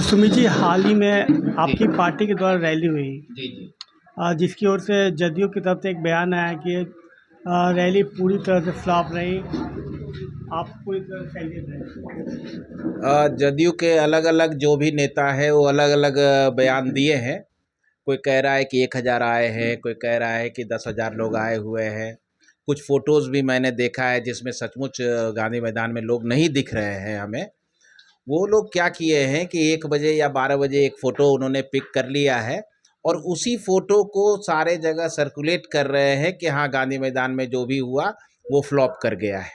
सुमित जी, हाल ही में आपकी पार्टी के द्वारा रैली हुई, जी जी। जिसकी ओर से जदयू की तरफ से एक बयान आया कि रैली पूरी तरह से फ्लॉप रही। आप पूरी तरह से सहमत रहे? जदयू के अलग अलग जो भी नेता है वो अलग अलग बयान दिए हैं। कोई कह रहा है कि 1000 आए हैं, कोई कह रहा है कि 10,000 लोग आए हुए हैं। कुछ फ़ोटोज़ भी मैंने देखा है जिसमें सचमुच गांधी मैदान में लोग नहीं दिख रहे हैं हमें। वो लोग क्या किए हैं कि 1 बजे या 12 बजे एक फ़ोटो उन्होंने पिक कर लिया है और उसी फ़ोटो को सारे जगह सर्कुलेट कर रहे हैं कि हाँ, गांधी मैदान में जो भी हुआ वो फ्लॉप कर गया है।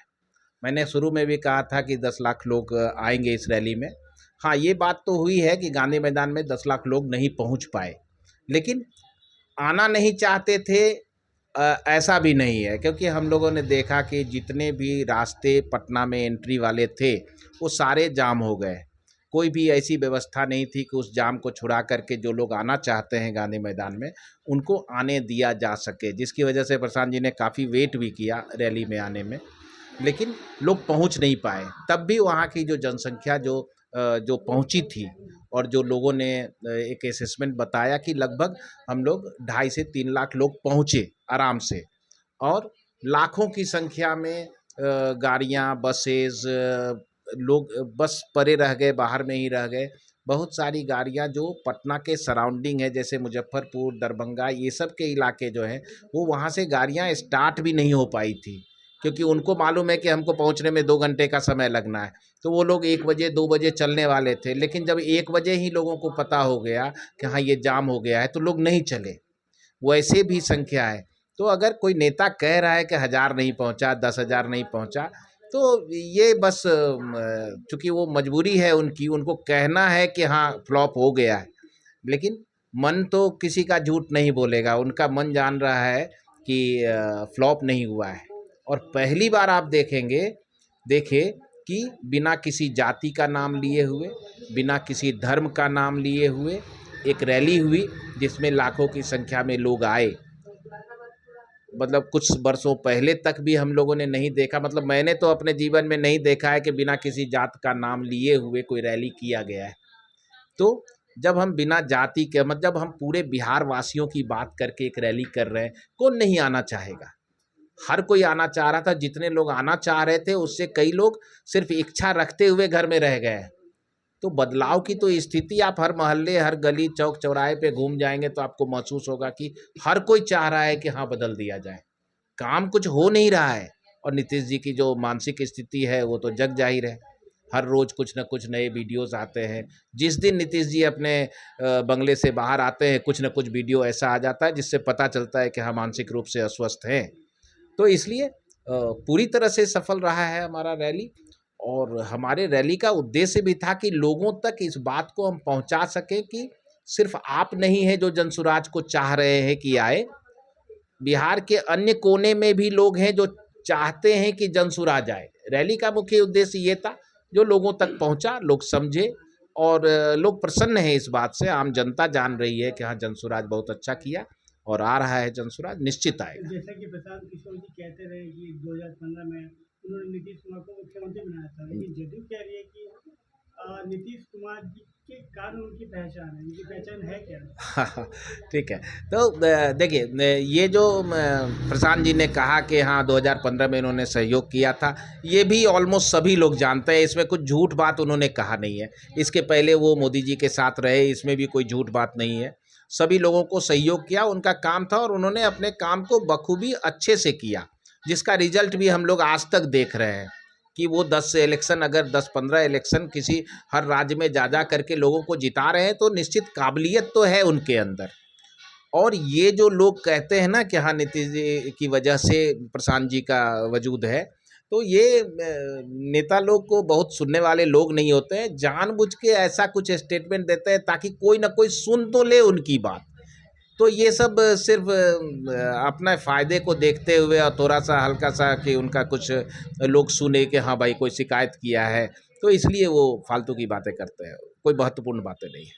मैंने शुरू में भी कहा था कि 10 लाख लोग आएंगे इस रैली में। हाँ, ये बात तो हुई है कि गांधी मैदान में 10 लाख लोग नहीं पहुंच पाए, लेकिन आना नहीं चाहते थे ऐसा भी नहीं है, क्योंकि हम लोगों ने देखा कि जितने भी रास्ते पटना में एंट्री वाले थे वो सारे जाम हो गए। कोई भी ऐसी व्यवस्था नहीं थी कि उस जाम को छुड़ा करके जो लोग आना चाहते हैं गांधी मैदान में उनको आने दिया जा सके, जिसकी वजह से प्रशांत जी ने काफ़ी वेट भी किया रैली में आने में, लेकिन लोग पहुंच नहीं पाए। तब भी वहाँ की जो जनसंख्या जो पहुंची थी और जो लोगों ने एक असेसमेंट बताया कि लगभग हम लोग 2.5 से 3 लाख लोग पहुँचे आराम से, और लाखों की संख्या में गाड़ियाँ, बसेस, लोग बस परे रह गए, बाहर में ही रह गए। बहुत सारी गाड़ियाँ जो पटना के सराउंडिंग है, जैसे मुजफ्फरपुर, दरभंगा, ये सब के इलाके जो हैं वो वहाँ से गाड़ियाँ स्टार्ट भी नहीं हो पाई थी, क्योंकि उनको मालूम है कि हमको पहुंचने में 2 घंटे का समय लगना है। तो वो लोग 1 बजे 2 बजे चलने वाले थे, लेकिन जब 1 बजे ही लोगों को पता हो गया कि हाँ, ये जाम हो गया है, तो लोग नहीं चले। वैसे भी संख्या है। तो अगर कोई नेता कह रहा है कि 1000 नहीं पहुंचा, 10,000 नहीं पहुंचा, तो ये बस चूँकि वो मजबूरी है उनकी, उनको कहना है कि हाँ, फ्लॉप हो गया है। लेकिन मन तो किसी का झूठ नहीं बोलेगा, उनका मन जान रहा है कि फ्लॉप नहीं हुआ है। और पहली बार आप देखें कि बिना किसी जाति का नाम लिए हुए, बिना किसी धर्म का नाम लिए हुए एक रैली हुई जिसमें लाखों की संख्या में लोग आए। मतलब कुछ वर्षों पहले तक भी हम लोगों ने नहीं देखा, मतलब मैंने तो अपने जीवन में नहीं देखा है कि बिना किसी जात का नाम लिए हुए कोई रैली किया गया है। तो जब हम बिना जाति के, मतलब हम पूरे बिहार वासियों की बात करके एक रैली कर रहे हैं, कौन नहीं आना चाहेगा? हर कोई आना चाह रहा था। जितने लोग आना चाह रहे थे उससे कई लोग सिर्फ इच्छा रखते हुए घर में रह गए। तो बदलाव की तो स्थिति आप हर मोहल्ले, हर गली, चौक चौराहे पे घूम जाएंगे तो आपको महसूस होगा कि हर कोई चाह रहा है कि हाँ, बदल दिया जाए। काम कुछ हो नहीं रहा है, और नीतीश जी की जो मानसिक स्थिति है वो तो जग जाहिर है। हर रोज कुछ न कुछ नए वीडियोस आते हैं। जिस दिन नीतीश जी अपने बंगले से बाहर आते हैं, कुछ न कुछ वीडियो ऐसा आ जाता है जिससे पता चलता है कि हाँ, मानसिक रूप से अस्वस्थ हैं। तो इसलिए पूरी तरह से सफल रहा है हमारा रैली, और हमारे रैली का उद्देश्य भी था कि लोगों तक इस बात को हम पहुंचा सकें कि सिर्फ आप नहीं हैं जो जनसुराज को चाह रहे हैं कि आए। बिहार के अन्य कोने में भी लोग हैं जो चाहते हैं कि जनसुराज आए। रैली का मुख्य उद्देश्य ये था, जो लोगों तक पहुंचा, लोग समझे, और लोग प्रसन्न हैं इस बात से। आम जनता जान रही है कि हाँ, जनसुराज बहुत अच्छा किया और आ रहा है, जनसुराज निश्चित आएगा। जैसा कि प्रशांत किशोर जी कहते रहे कि 2015 में उन्होंने नीतीश कुमार को मुख्यमंत्री बनाया था, लेकिन जदयू कह रही है कि नीतीश कुमार जी के कारण उनकी पहचान है। उनकी पहचान है क्या? ठीक है। तो देखिए, ये जो प्रशांत जी ने कहा कि हाँ, 2015 में इन्होंने सहयोग किया था, ये भी ऑलमोस्ट सभी लोग जानते हैं। इसमें कुछ झूठ बात उन्होंने कहा नहीं है। इसके पहले वो मोदी जी के साथ रहे, इसमें भी कोई झूठ बात नहीं है। सभी लोगों को सहयोग किया, उनका काम था, और उन्होंने अपने काम को बखूबी अच्छे से किया, जिसका रिजल्ट भी हम लोग आज तक देख रहे हैं कि वो 10 इलेक्शन, अगर 10-15 इलेक्शन किसी हर राज्य में जा करके लोगों को जिता रहे हैं, तो निश्चित काबिलियत तो है उनके अंदर। और ये जो लोग कहते हैं ना कि हाँ, नीतीश जी की वजह से प्रशांत जी का वजूद है, तो ये नेता लोग को बहुत सुनने वाले लोग नहीं होते हैं। जानबूझ के ऐसा कुछ स्टेटमेंट देते हैं ताकि कोई ना कोई सुन तो ले उनकी बात। तो ये सब सिर्फ अपने फ़ायदे को देखते हुए, और थोड़ा-सा हल्का-सा कि उनका कुछ लोग सुने कि हाँ भाई, कोई शिकायत किया है, तो इसलिए वो फालतू की बातें करते हैं। कोई महत्वपूर्ण बातें नहीं है।